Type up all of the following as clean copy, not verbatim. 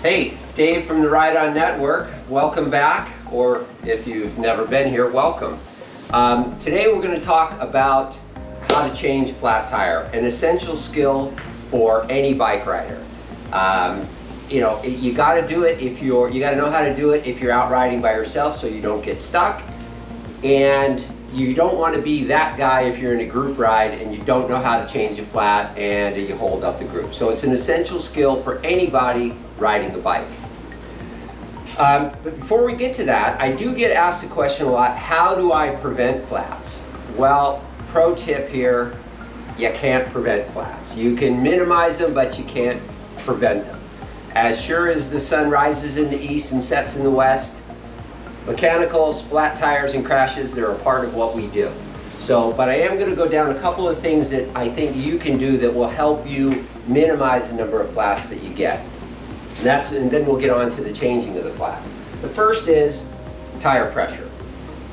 Hey, Dave from the Ride On Network. Welcome back, or if you've never been here, welcome. Today we're going to talk about how to change flat tire, an essential skill for any bike rider. You got to do it if you got to know how to do it if you're out riding by yourself, so you don't get stuck. And you don't want to be that guy if you're in a group ride and you don't know how to change a flat and you hold up the group. So it's an essential skill for anybody riding a bike. But before we get to that, I do get asked the question a lot, how do I prevent flats? Well, pro tip here, you can't prevent flats. You can minimize them, but you can't prevent them. As sure as the sun rises in the east and sets in the west, mechanicals, flat tires, and crashes, they're a part of what we do. But I am going to go down a couple of things that I think you can do that will help you minimize the number of flats that you get. And then we'll get on to the changing of the flat. The first is tire pressure.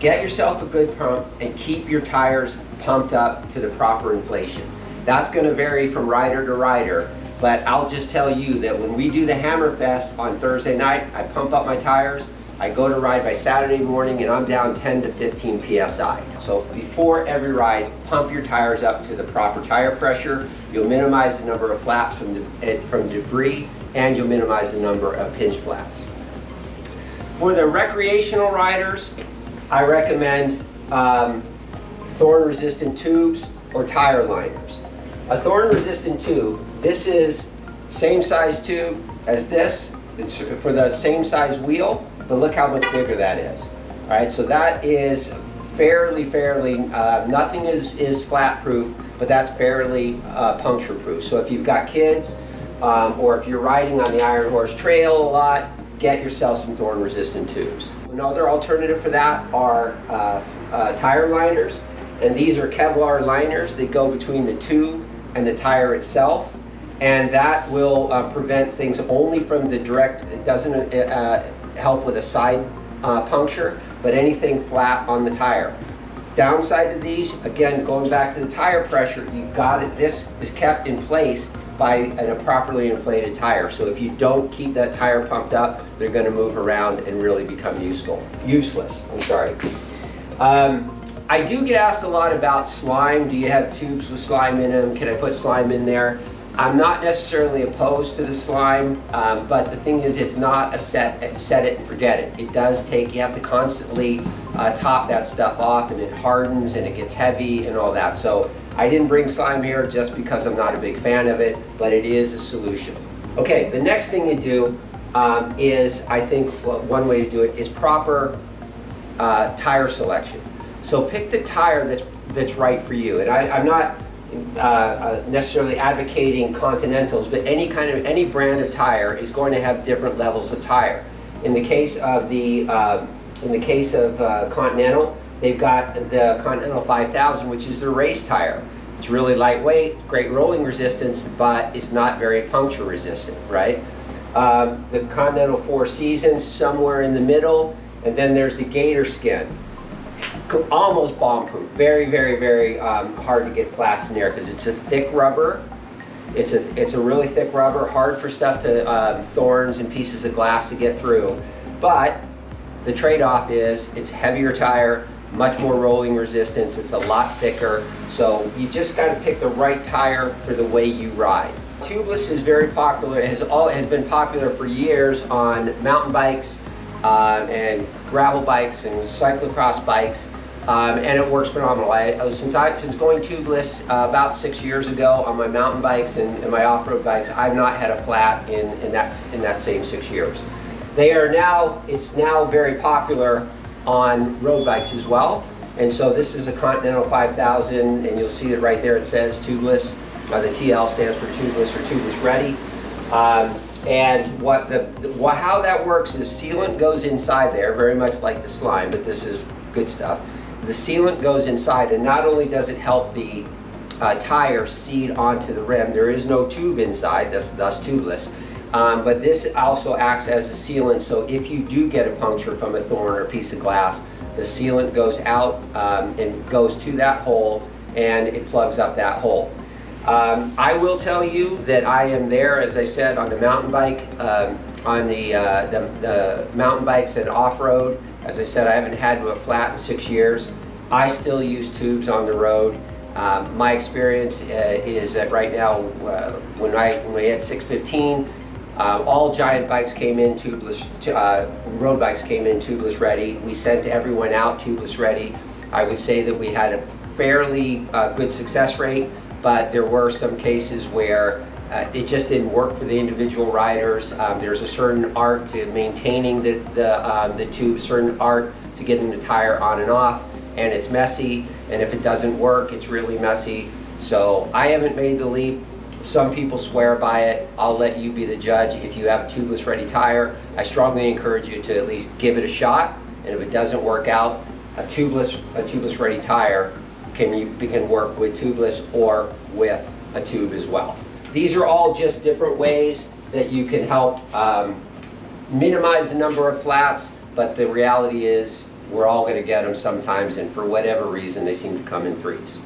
Get yourself a good pump and keep your tires pumped up to the proper inflation. That's going to vary from rider to rider, but I'll just tell you that when we do the Hammerfest on Thursday night, I pump up my tires. I go to ride by Saturday morning and I'm down 10 to 15 PSI. So before every ride, pump your tires up to the proper tire pressure. You'll minimize the number of flats from debris, and you'll minimize the number of pinch flats. For the recreational riders, I recommend thorn-resistant tubes or tire liners. A thorn-resistant tube, this is same size tube as this. It's for the same size wheel, but look how much bigger that is. All right, so that is fairly, nothing is flat proof, but that's fairly puncture proof. So if you've got kids, or if you're riding on the Iron Horse Trail a lot, get yourself some thorn resistant tubes. Another alternative for that are tire liners, and these are Kevlar liners that go between the tube and the tire itself. And that will prevent things only from the direct, it doesn't help with a side puncture, but anything flat on the tire. Downside of these, again, going back to the tire pressure, this is kept in place by a properly inflated tire. So if you don't keep that tire pumped up, they're going to move around and really become useless. I do get asked a lot about slime. Do you have tubes with slime in them? Can I put slime in there? I'm not necessarily opposed to the slime, but the thing is, it's not a set it and forget it. It does take, you have to constantly top that stuff off, and it hardens and it gets heavy and all that. So I didn't bring slime here just because I'm not a big fan of it, but it is a solution. Okay, the next thing you do is, I think one way to do it is proper tire selection. So pick the tire that's right for you. And I'm not necessarily advocating Continentals, but any brand of tire is going to have different levels of tire. In the case of Continental, they've got the Continental 5000, which is their race tire. It's really lightweight, great rolling resistance, but it's not very puncture resistant, right? The Continental Four Seasons, somewhere in the middle, and then there's the Gator Skin. Almost bomb-proof. Very hard to get flats in there because it's a thick rubber. It's a really thick rubber, hard for stuff to thorns and pieces of glass to get through. But the trade-off is it's heavier tire, much more rolling resistance. It's a lot thicker. So you just got to pick the right tire for the way you ride. Tubeless is very popular. It has been popular for years on mountain bikes and gravel bikes and cyclocross bikes. And it works phenomenal. Since going tubeless about 6 years ago on my mountain bikes and my off-road bikes, I've not had a flat in that same 6 years. It's now very popular on road bikes as well. And so this is a Continental 5000, and you'll see it right there. It says tubeless. The TL stands for tubeless or tubeless ready. And how that works is sealant goes inside there, very much like the slime, but this is good stuff. The sealant goes inside, and not only does it help the tire seat onto the rim, there is no tube inside, thus tubeless, but this also acts as a sealant, so if you do get a puncture from a thorn or a piece of glass, the sealant goes out and goes to that hole, and it plugs up that hole. I will tell you that I am there, as I said, on the mountain bike, on the mountain bikes and off-road. As I said, I haven't had to a flat in 6 years. I still use tubes on the road. My experience is that right now, when we had 615, all giant bikes came in tubeless, road bikes came in tubeless ready. We sent everyone out tubeless ready. I would say that we had a fairly good success rate, but there were some cases where it just didn't work for the individual riders. There's a certain art to maintaining the tube, certain art to getting the tire on and off, and it's messy, and if it doesn't work, it's really messy. So I haven't made the leap. Some people swear by it. I'll let you be the judge. If you have a tubeless ready tire, I strongly encourage you to at least give it a shot, and if it doesn't work out, a tubeless ready tire can work with tubeless or with a tube as well. These are all just different ways that you can help minimize the number of flats, but the reality is we're all going to get them sometimes, and for whatever reason they seem to come in threes.